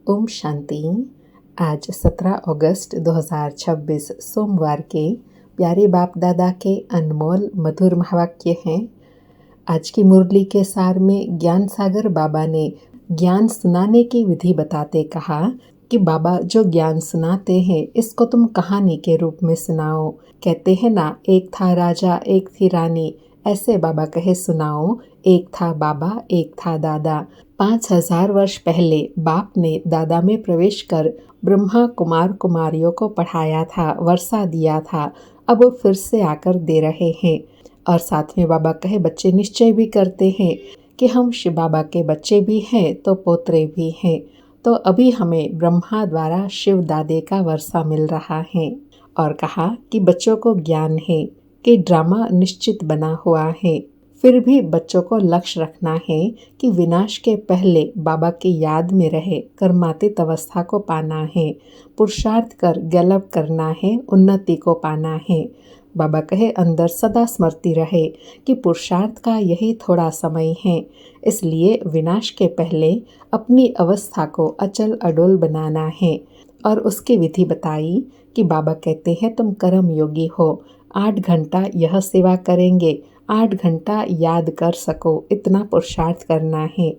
ओम शांति। आज 17 अगस्त 2026 सोमवार के प्यारे बाप दादा के अनमोल मधुर महावाक्य हैं। आज की मुरली के सार में ज्ञान सागर बाबा ने ज्ञान सुनाने की विधि बताते कहा कि बाबा जो ज्ञान सुनाते हैं इसको तुम कहानी के रूप में सुनाओ। कहते हैं ना, एक था राजा एक थी रानी, ऐसे बाबा कहे सुनाओ। एक था बाबा एक था दादा। 5000 वर्ष पहले बाप ने दादा में प्रवेश कर ब्रह्मा कुमार कुमारियों को पढ़ाया था, वर्षा दिया था। अब वो फिर से आकर दे रहे हैं। और साथ में बाबा कहे बच्चे निश्चय भी करते हैं कि हम शिव बाबा के बच्चे भी हैं तो पोतरे भी हैं। तो अभी हमें ब्रह्मा द्वारा शिव दादे का वर्षा मिल रहा है। और कहा कि बच्चों को ज्ञान है कि ड्रामा निश्चित बना हुआ है, फिर भी बच्चों को लक्ष्य रखना है कि विनाश के पहले बाबा की याद में रहे कर्मातीत अवस्था को पाना है, पुरुषार्थ कर गैलब करना है, उन्नति को पाना है। बाबा कहे अंदर सदा स्मृति रहे कि पुरुषार्थ का यही थोड़ा समय है, इसलिए विनाश के पहले अपनी अवस्था को अचल अडोल बनाना है। और उसकी विधि बताई कि बाबा कहते हैं तुम कर्म योगी हो, 8 घंटा यह सेवा करेंगे, 8 घंटा याद कर सको इतना पुरुषार्थ करना है।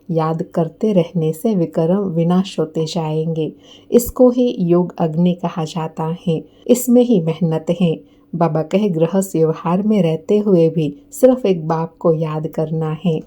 याद करते रहने से विकर्म विनाश होते जाएंगे। इसको ही योग अग्नि कहा जाता है, इसमें ही मेहनत है। बाबा कहे गृहस्थ व्यवहार में रहते हुए भी सिर्फ एक बाप को याद करना है।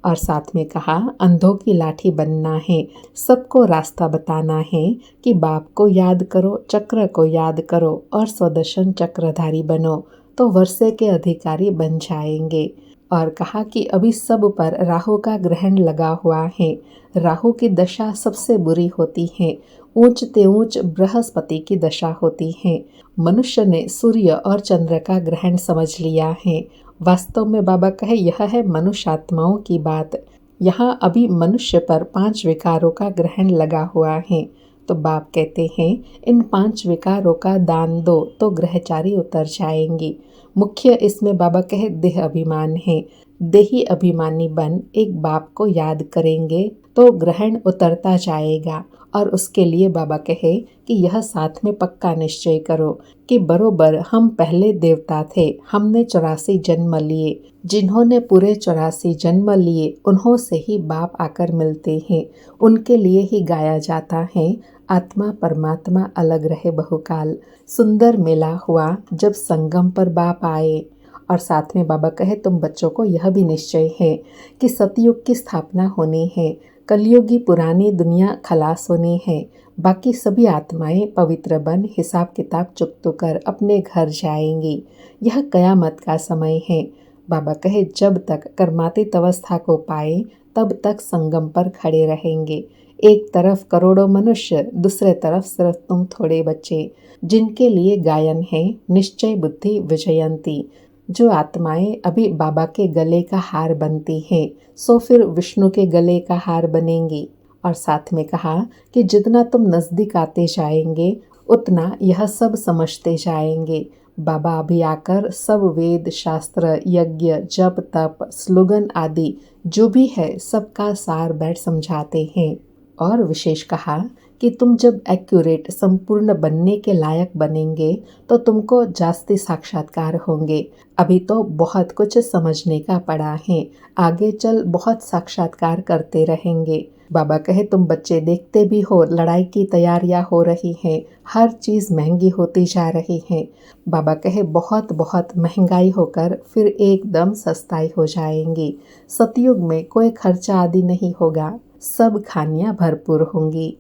और साथ में कहा अंधों की लाठी बनना है, सबको रास्ता बताना है कि बाप को याद करो, चक्र को याद करो और स्वदर्शन चक्रधारी बनो तो वर्षे के अधिकारी बन जाएंगे। और कहा कि अभी सब पर राहु का ग्रहण लगा हुआ है। राहु की दशा सबसे बुरी होती है, ऊंचते ऊंच बृहस्पति की दशा होती है। मनुष्य ने सूर्य और चंद्र का ग्रहण समझ लिया है। वास्तव में बाबा कहे यह है मनुष्य आत्माओं की बात। यहाँ अभी मनुष्य पर 5 विकारों का ग्रहण लगा हुआ है। तो बाप कहते हैं इन 5 विकारों का दान दो तो ग्रहचारी उतर जाएंगी। मुख्य इसमें बाबा कहे देह अभिमान है। देही अभिमानी बन एक बाप को याद करेंगे तो ग्रहण उतरता जाएगा। और उसके लिए बाबा कहे कि यह साथ में पक्का निश्चय करो कि बरोबर हम पहले देवता थे, हमने 84 जन्म लिए। जिन्होंने पूरे 84 जन्म लिए उन्हों से ही बाप आकर मिलते हैं, उनके लिए ही गाया जाता है आत्मा परमात्मा अलग रहे बहुकाल। सुंदर मेला हुआ जब संगम पर बाप आए। और साथ में बाबा कहे तुम बच्चों को यह भी निश्चय है कि सतयुग की स्थापना होनी है, कलयुगी पुरानी दुनिया खलास होनी है, बाकी सभी आत्माएं पवित्र बन हिसाब किताब चुकतो कर अपने घर जाएंगी। यह कयामत का समय है। बाबा कहे जब तक कर्मातीत अवस्था को पाए तब तक संगम पर खड़े रहेंगे। एक तरफ करोड़ों मनुष्य, दूसरे तरफ सिर्फ तुम थोड़े बच्चे, जिनके लिए गायन है निश्चय बुद्धि विजयंती। जो आत्माएं अभी बाबा के गले का हार बनती हैं सो फिर विष्णु के गले का हार बनेंगी। और साथ में कहा कि जितना तुम नजदीक आते जाएंगे उतना यह सब समझते जाएंगे। बाबा अभी आकर सब वेद शास्त्र यज्ञ जप तप स्लोगन आदि जो भी है सबका सार बैठ समझाते हैं। और विशेष कहा कि तुम जब एक्यूरेट संपूर्ण बनने के लायक बनेंगे तो तुमको जास्ती साक्षात्कार होंगे। अभी तो बहुत कुछ समझने का पड़ा है, आगे चल बहुत साक्षात्कार करते रहेंगे। बाबा कहे तुम बच्चे देखते भी हो लड़ाई की तैयारियां हो रही हैं, हर चीज महंगी होती जा रही है। बाबा कहे बहुत बहुत महंगाई होकर फिर एकदम सस्ताई हो जाएंगी। सतयुग में कोई खर्चा आदि नहीं होगा, सब खानियां भरपूर होंगी।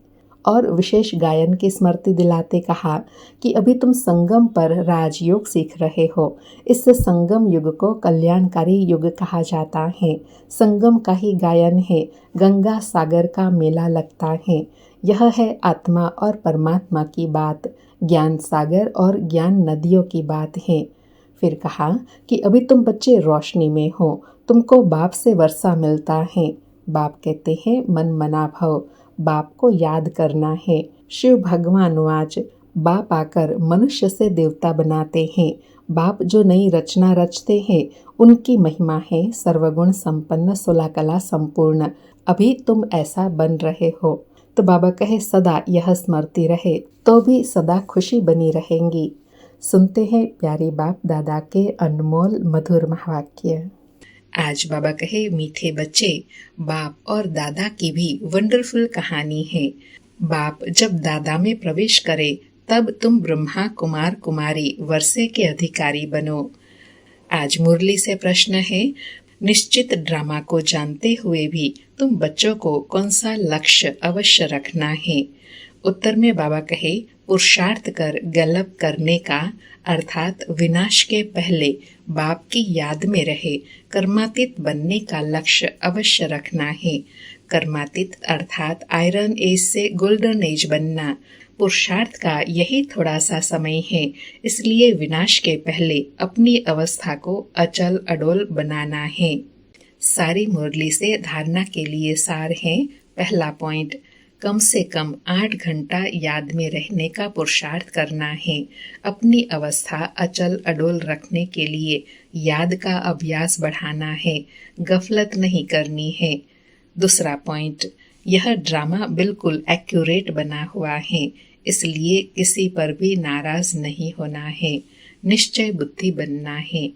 और विशेष गायन की स्मृति दिलाते कहा कि अभी तुम संगम पर राजयोग सीख रहे हो। इस संगम युग को कल्याणकारी युग कहा जाता है। संगम का ही गायन है, गंगा सागर का मेला लगता है। यह है आत्मा और परमात्मा की बात, ज्ञान सागर और ज्ञान नदियों की बात है। फिर कहा कि अभी तुम बच्चे रोशनी में हो, तुमको बाप से वर्षा मिलता है। बाप कहते हैं मन मना भव, बाप को याद करना है। शिव भगवान आज बाप आकर मनुष्य से देवता बनाते हैं। बाप जो नई रचना रचते हैं उनकी महिमा है सर्वगुण संपन्न 16 कला संपूर्ण। अभी तुम ऐसा बन रहे हो। तो बाबा कहे सदा यह स्मृति रहे तो भी सदा खुशी बनी रहेंगी। सुनते हैं प्यारे बाप दादा के अनमोल मधुर महावाक्य। आज बाबा कहे मीठे बच्चे, बाप और दादा की भी वंडरफुल कहानी है। बाप जब दादा में प्रवेश करे तब तुम ब्रह्मा कुमार कुमारी वर्षे के अधिकारी बनो। आज मुरली से प्रश्न है, निश्चित ड्रामा को जानते हुए भी तुम बच्चों को कौन सा लक्ष्य अवश्य रखना है। उत्तर में बाबा कहे पुरुषार्थ कर गलप करने का अर्थात विनाश के पहले बाप की याद में रहे कर्मातीत बनने का लक्ष्य अवश्य रखना है। कर्मातीत अर्थात आयरन एज से गोल्डन एज बनना। पुरुषार्थ का यही थोड़ा सा समय है, इसलिए विनाश के पहले अपनी अवस्था को अचल अडोल बनाना है। सारी मुरली से धारणा के लिए सार है। पहला पॉइंट, कम से कम 8 घंटा याद में रहने का पुरुषार्थ करना है। अपनी अवस्था अचल अडोल रखने के लिए याद का अभ्यास बढ़ाना है, गफलत नहीं करनी है। दूसरा पॉइंट, यह ड्रामा बिल्कुल एक्यूरेट बना हुआ है, इसलिए किसी पर भी नाराज नहीं होना है, निश्चय बुद्धि बनना है।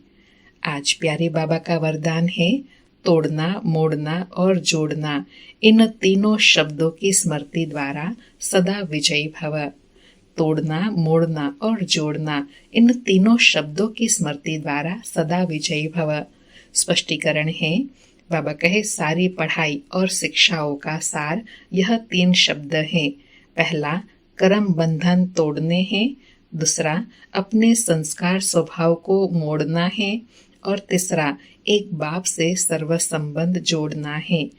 आज प्यारे बाबा का वरदान है, तोड़ना, मोड़ना और जोड़ना, इन तीनों शब्दों की स्मृति द्वारा सदा विजयी भव। तोड़ना, मोड़ना और जोड़ना, इन तीनों शब्दों की स्मृति द्वारा सदा विजयी भव। स्पष्टीकरण है, बाबा कहे सारी पढ़ाई और शिक्षाओं का सार यह 3 शब्द हैं। पहला, कर्म बंधन तोड़ने हैं। दूसरा, अपने संस्कार स्वभाव को मोड़ना है। और तीसरा, एक बाप से सर्व संबंध जोड़ना है।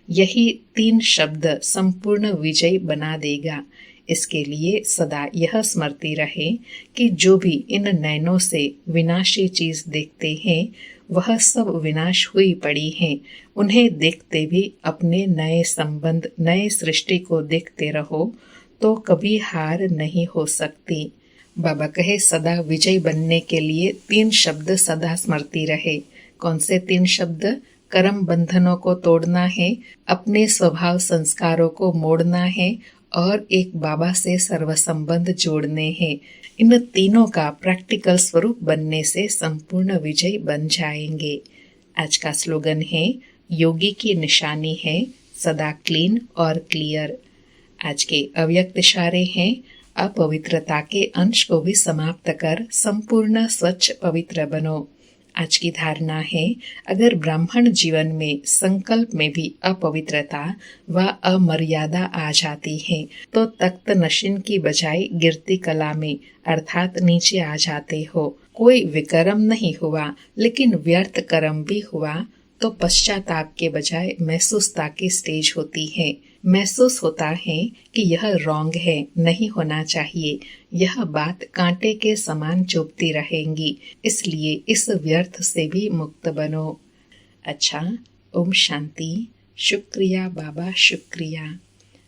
यही 3 शब्द संपूर्ण विजय बना देगा। इसके लिए सदा यह स्मृति रहे कि जो भी इन नैनों से विनाशी चीज देखते हैं वह सब विनाश हुई पड़ी हैं। उन्हें देखते भी अपने नए संबंध, नए सृष्टि को देखते रहो तो कभी हार नहीं हो सकती। बाबा कहे सदा विजय बनने के लिए 3 शब्द सदा स्मृति रहे। कौन से 3 शब्द? कर्म बंधनों को तोड़ना है, अपने स्वभाव संस्कारों को मोड़ना है और एक बाबा से सर्व संबंध जोड़ने हैं। इन तीनों का प्रैक्टिकल स्वरूप बनने से संपूर्ण विजय बन जाएंगे। आज का स्लोगन है, योगी की निशानी है सदा क्लीन और क्लियर। आज के अव्यक्त इशारे हैं, अपवित्रता के अंश को भी समाप्त कर संपूर्ण स्वच्छ पवित्र बनो। आज की धारणा है, अगर ब्राह्मण जीवन में संकल्प में भी अपवित्रता व अमर्यादा आ जाती है तो तख्त नशीन की बजाय गिरती कला में अर्थात नीचे आ जाते हो। कोई विकर्म नहीं हुआ लेकिन व्यर्थ कर्म भी हुआ तो पश्चाताप के बजाय महसूसता की स्टेज होती है। महसूस होता है कि यह रॉन्ग है, नहीं होना चाहिए। यह बात कांटे के समान चुभती रहेंगी, इसलिए इस व्यर्थ से भी मुक्त बनो। अच्छा, ओम शांति। शुक्रिया बाबा, शुक्रिया।